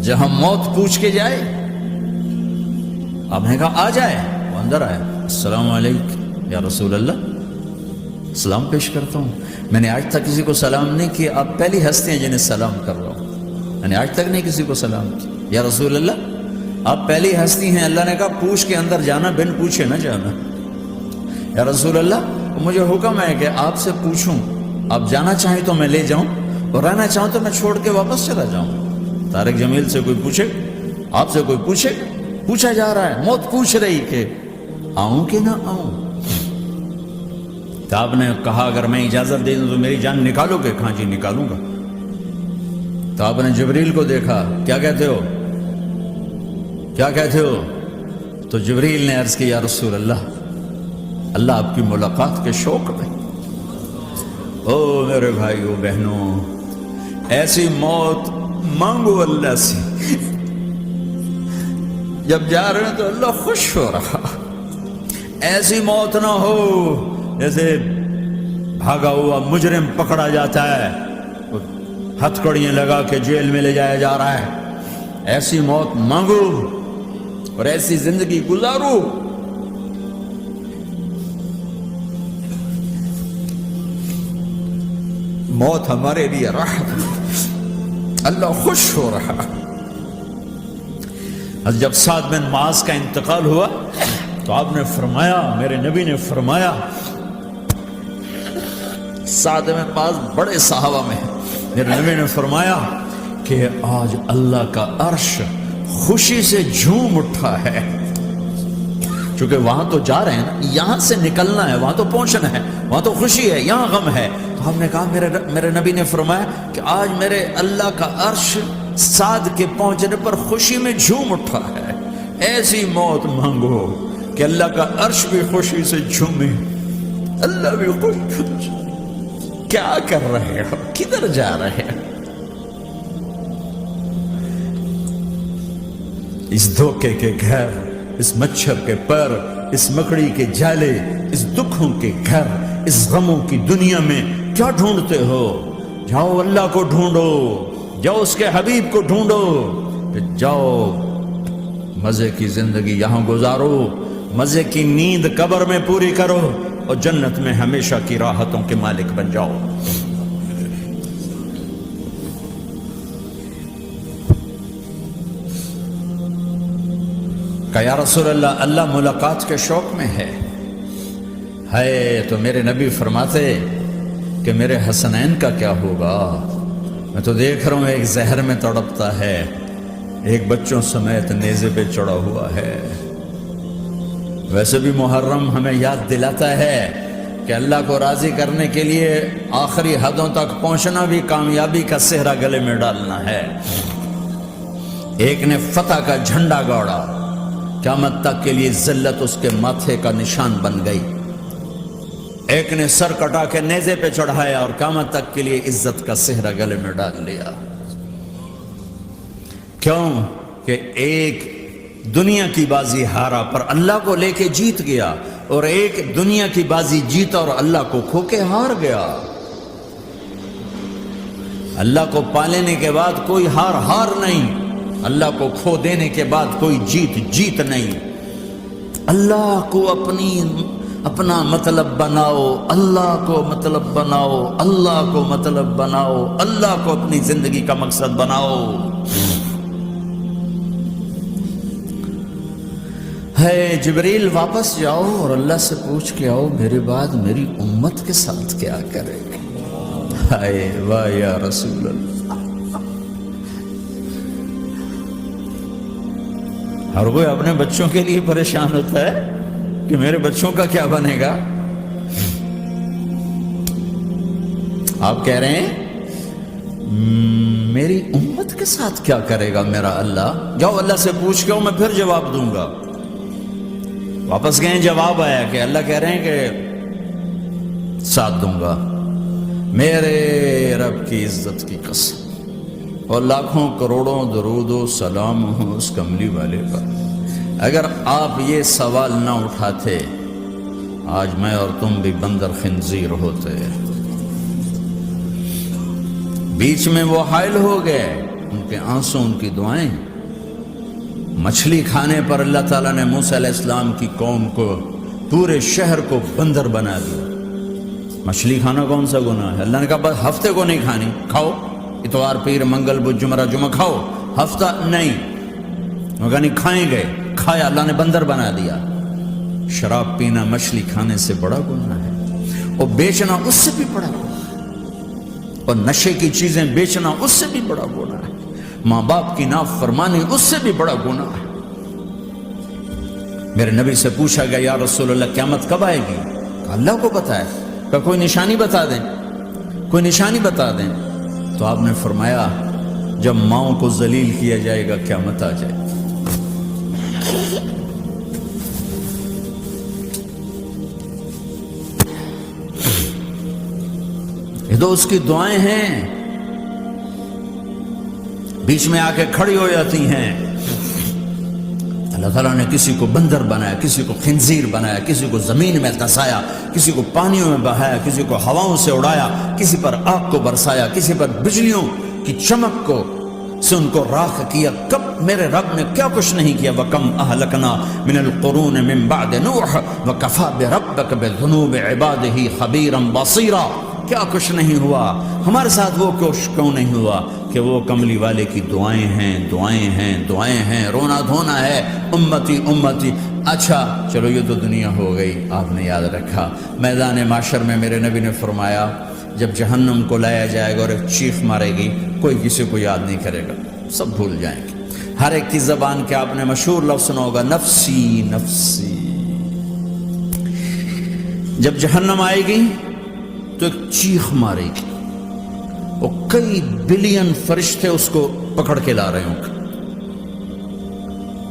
جہاں موت پوچھ کے جائے. آپ نے کہا آ جائے، وہ اندر آیا. السلام علیکم یا رسول اللہ، سلام پیش کرتا ہوں. میں نے آج تک کسی کو سلام نہیں کیا، آپ پہلی ہستی ہیں جنہیں سلام کر رہا ہوں. میں نے آج تک نہیں کسی کو سلام کیا. یا رسول اللہ آپ پہلی ہستی ہیں. اللہ نے کہا پوچھ کے اندر جانا، بن پوچھے نہ جانا. یا رسول اللہ مجھے حکم ہے کہ آپ سے پوچھوں، آپ جانا چاہیں تو میں لے جاؤں اور رہنا چاہوں تو میں چھوڑ کے واپس چلا جاؤں. طارق جمیل سے کوئی پوچھے، آپ سے کوئی پوچھے، پوچھا جا رہا ہے، موت پوچھ رہی کہ آؤں کہ نہ آؤں. تو آپ نے کہا اگر میں اجازت دے دوں تو میری جان نکالو گے؟ کہاں جی نکالوں گا. تو آپ نے جبریل کو دیکھا، کیا کہتے ہو، کیا کہتے ہو؟ تو جبریل نے عرض کی یا رسول اللہ، اللہ آپ کی ملاقات کے شوق میں. او میرے بھائیو بہنوں، ایسی موت مانگو اللہ سے. جب جا رہے ہیں تو اللہ خوش ہو رہا. ایسی موت نہ ہو جیسے بھاگا ہوا مجرم پکڑا جاتا ہے، ہتھکڑیاں لگا کے جیل میں لے جایا جا رہا ہے. ایسی موت مانگو اور ایسی زندگی گزارو. موت ہمارے لیے راحت، اللہ خوش ہو رہا. جب سعد بن معاذ کا انتقال ہوا تو آپ نے فرمایا، میرے نبی نے فرمایا، سعد بن معاذ بڑے صحابہ میں ہیں، میرے نبی نے فرمایا کہ آج اللہ کا عرش خوشی سے جھوم اٹھا ہے. چونکہ وہاں تو جا رہے ہیں نا، یہاں سے نکلنا ہے، وہاں تو پہنچنا ہے، وہاں تو خوشی ہے، یہاں غم ہے. تو ہم نے کہا میرے نبی نے فرمایا کہ آج میرے اللہ کا عرش سعد کے پہنچنے پر خوشی میں جھوم اٹھا ہے. ایسی موت مانگو کہ اللہ کا عرش بھی خوشی سے جھومے، اللہ بھی خوش. کیا کر رہے ہو، کدھر جا رہے ہو؟ اس دھوکے کے گھر، اس مچھر کے پر، اس مکڑی کے جالے، اس دکھوں کے گھر، اس غموں کی دنیا میں کیا ڈھونڈتے ہو؟ جاؤ اللہ کو ڈھونڈو، جاؤ اس کے حبیب کو ڈھونڈو، جاؤ مزے کی زندگی یہاں گزارو، مزے کی نیند قبر میں پوری کرو اور جنت میں ہمیشہ کی راحتوں کے مالک بن جاؤ. کہ یا رسول اللہ، اللہ ملاقات کے شوق میں ہے. تو میرے نبی فرماتے کہ میرے حسنین کا کیا ہوگا؟ میں تو دیکھ رہا ہوں ایک زہر میں تڑپتا ہے، ایک بچوں سمیت نیزے پہ چڑھا ہوا ہے. ویسے بھی محرم ہمیں یاد دلاتا ہے کہ اللہ کو راضی کرنے کے لیے آخری حدوں تک پہنچنا بھی کامیابی کا صحرا گلے میں ڈالنا ہے. ایک نے فتح کا جھنڈا گاڑا، قیامت تک کے لیے ذلت اس کے ماتھے کا نشان بن گئی. ایک نے سر کٹا کے نیزے پہ چڑھایا اور قیامت تک کے لیے عزت کا صحرا گلے میں ڈال لیا. کیوں کہ ایک دنیا کی بازی ہارا پر اللہ کو لے کے جیت گیا، اور ایک دنیا کی بازی جیتا اور اللہ کو کھو کے ہار گیا. اللہ کو پالینے کے بعد کوئی ہار نہیں، اللہ کو کھو دینے کے بعد کوئی جیت نہیں. اللہ کو اپنا مطلب بناؤ، اللہ کو مطلب بناؤ، اللہ کو مطلب بناؤ، اللہ کو اپنی زندگی کا مقصد بناؤ. ہے جبریل واپس جاؤ اور اللہ سے پوچھ کے آؤ میرے بعد میری امت کے ساتھ کیا کرے گا. ہائے واہ یا رسول اللہ. ہر کوئی اپنے بچوں کے لیے پریشان ہوتا ہے کہ میرے بچوں کا کیا بنے گا. آپ کہہ رہے ہیں میری امت کے ساتھ کیا کرے گا میرا اللہ. جاؤ اللہ سے پوچھ کے آؤ، میں پھر جواب دوں گا. واپس گئے، جواب آیا کہ اللہ کہہ رہے ہیں کہ ساتھ دوں گا. میرے رب کی عزت کی قسم اور لاکھوں کروڑوں درود و سلام ہوں اس کملی والے پر، اگر آپ یہ سوال نہ اٹھاتے آج میں اور تم بھی بندر خنزیر ہوتے. بیچ میں وہ حائل ہو گئے، ان کے آنسو، ان کی دعائیں. مچھلی کھانے پر اللہ تعالیٰ نے موسیٰ علیہ السلام کی قوم کو، پورے شہر کو بندر بنا دیا. مچھلی کھانا کون سا گناہ ہے؟ اللہ نے کہا بس ہفتے کو نہیں کھانی، کھاؤ اتوار پیر منگل بدھ جمعہ جمعہ کھاؤ، ہفتہ نہیں. مگر نہیں کھائیں گے، کھایا، اللہ نے بندر بنا دیا. شراب پینا مچھلی کھانے سے بڑا گناہ ہے، اور بیچنا اس سے بھی بڑا گناہ ہے، اور نشے کی چیزیں بیچنا اس سے بھی بڑا گناہ ہے، ماں باپ کی نافرمانی اس سے بھی بڑا گناہ ہے. میرے نبی سے پوچھا گیا یا رسول اللہ قیامت کب آئے گی؟ کہا اللہ کو پتہ ہے. کہا کوئی نشانی بتا دیں، کوئی نشانی بتا دیں. تو آپ نے فرمایا جب ماؤں کو ذلیل کیا جائے گا قیامت آ جائے گی. یہ تو اس کی دعائیں ہیں، بیچ میں آ کے کھڑی ہو جاتی ہیں. اللہ تعالیٰ نے کسی کو بندر بنایا، کسی کو خنزیر بنایا، کسی کو زمین میں دھسایا، کسی کو پانیوں میں بہایا، کسی کو ہواؤں سے اڑایا، کسی پر آگ کو برسایا، کسی پر بجلیوں کی چمک کو سے ان کو راکھ کیا. کب میرے رب نے کیا کچھ نہیں کیا. وَكَمْ أَهْلَكْنَا مِنَ الْقُرُونِ مِنْ بَعْدِ نُوحٍ وَكَفَى بِرَبِّكَ بِذُنُوبِ عِبَادِهِ خَبِيرًا بَصِيرًا. کیا کچھ نہیں ہوا ہمارے ساتھ، وہ کیوں نہیں ہوا کہ وہ کملی والے کی دعائیں ہیں، دعائیں ہیں، دعائیں ہیں، رونا دھونا ہے امتی امتی. اچھا چلو یہ تو دنیا ہو گئی، آپ نے یاد رکھا. میدان معاشر میں میرے نبی نے فرمایا جب جہنم کو لایا جائے گا اور ایک چیخ مارے گی، کوئی کسی کو یاد نہیں کرے گا، سب بھول جائیں گے. ہر ایک کی زبان کے آپ نے مشہور لفظ سنا ہوگا نفسی نفسی. جب جہنم آئے گی تو ایک چیخ مارے گی، اور کئی بلین فرشتے اس کو پکڑ کے لا رہے ہوں گے،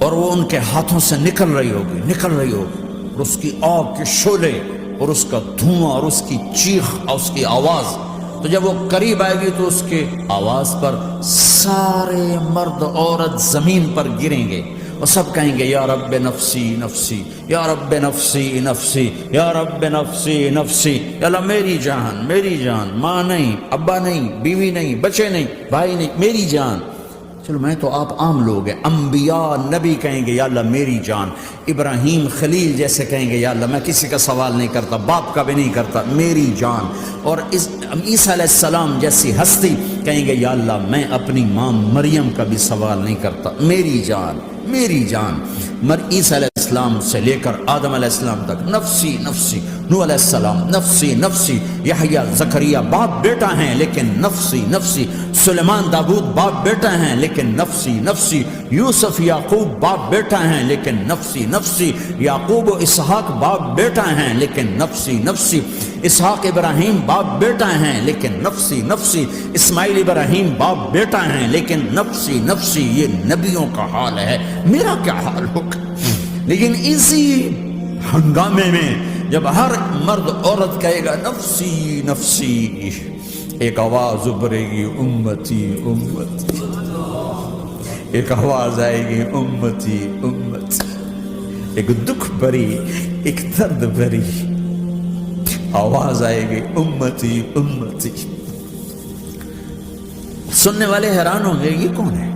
اور وہ ان کے ہاتھوں سے نکل رہی ہوگی، اور اس کی آگ کے شعلے اور اس کا دھواں اور اس کی چیخ اور اس کی آواز. تو جب وہ قریب آئے گی تو اس کے آواز پر سارے مرد عورت زمین پر گریں گے اور سب کہیں گے یا رب نفسی نفسی، یا رب نفسی نفسی، یا رب نفسی نفسی. یا اللہ میری جان، میری جان، ماں نہیں، ابا نہیں، بیوی نہیں، بچے نہیں، بھائی نہیں، میری جان. چلو میں تو آپ عام لوگ ہیں، انبیاء نبی کہیں گے یا اللہ میری جان. ابراہیم خلیل جیسے کہیں گے یا اللہ میں کسی کا سوال نہیں کرتا، باپ کا بھی نہیں کرتا، میری جان. اور عیسیٰ علیہ السلام جیسی ہستی کہیں گے یا اللہ میں اپنی ماں مریم کا بھی سوال نہیں کرتا، میری جان، میری جان. عیسیٰ علیہ السلام سے لے کر آدم علیہ السلام تک نفسی نفسی. نوح علیہ السلام نفسی نفسی. یحییٰ زکریا باپ بیٹا ہیں لیکن نفسی نفسی. سلیمان داؤد باپ بیٹا ہیں لیکن نفسی نفسی. یوسف یعقوب باپ بیٹا ہیں لیکن نفسی نفسی. یعقوب و اسحاق باپ بیٹا ہیں لیکن نفسی نفسی. اسحاق ابراہیم باپ بیٹا ہیں لیکن نفسی نفسی. اسماعیل ابراہیم باپ بیٹا ہیں لیکن نفسی نفسی. یہ نبیوں کا حال ہے، میرا کیا حال ہوگا؟ لیکن اسی ہنگامے میں جب ہر مرد عورت کہے گا نفسی نفسی، ایک آواز ابھرے گی امتی امتی. ایک آواز آئے گی امتی امتی. ایک دکھ بھری، ایک درد بھری آواز آئے گی امتی امتی. سننے والے حیران ہوں گے یہ کون ہے،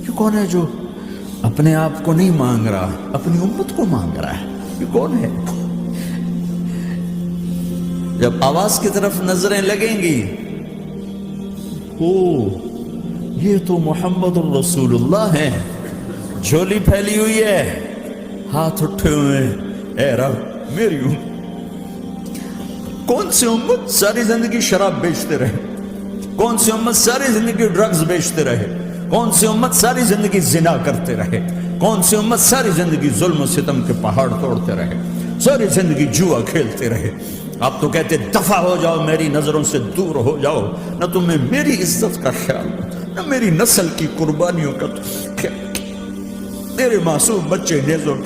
یہ کون ہے جو اپنے آپ کو نہیں مانگ رہا، اپنی امت کو مانگ رہا ہے، یہ کون ہے؟ جب آواز کی طرف نظریں لگیں گی، او یہ تو محمد الرسول اللہ ہے، جھولی پھیلی ہوئی ہے، ہاتھ اٹھے ہوئے ہیں، اے رب میری امت. کون سی امت ساری زندگی شراب بیچتے رہے؟ کون سی امت ساری زندگی ڈرگز بیچتے رہے؟ کون سی امت ساری زندگی زنا کرتے رہے؟ کون سی امت ساری زندگی ظلم و ستم کے پہاڑ توڑتے رہے؟ ساری زندگی جوا کھیلتے رہے؟ آپ تو کہتے دفع ہو جاؤ، میری نظروں سے دور ہو جاؤ، نہ تمہیں میری عزت کا خیال، نہ میری نسل کی قربانیوں کا خیال. میرے معصوم بچے نیزوں پہ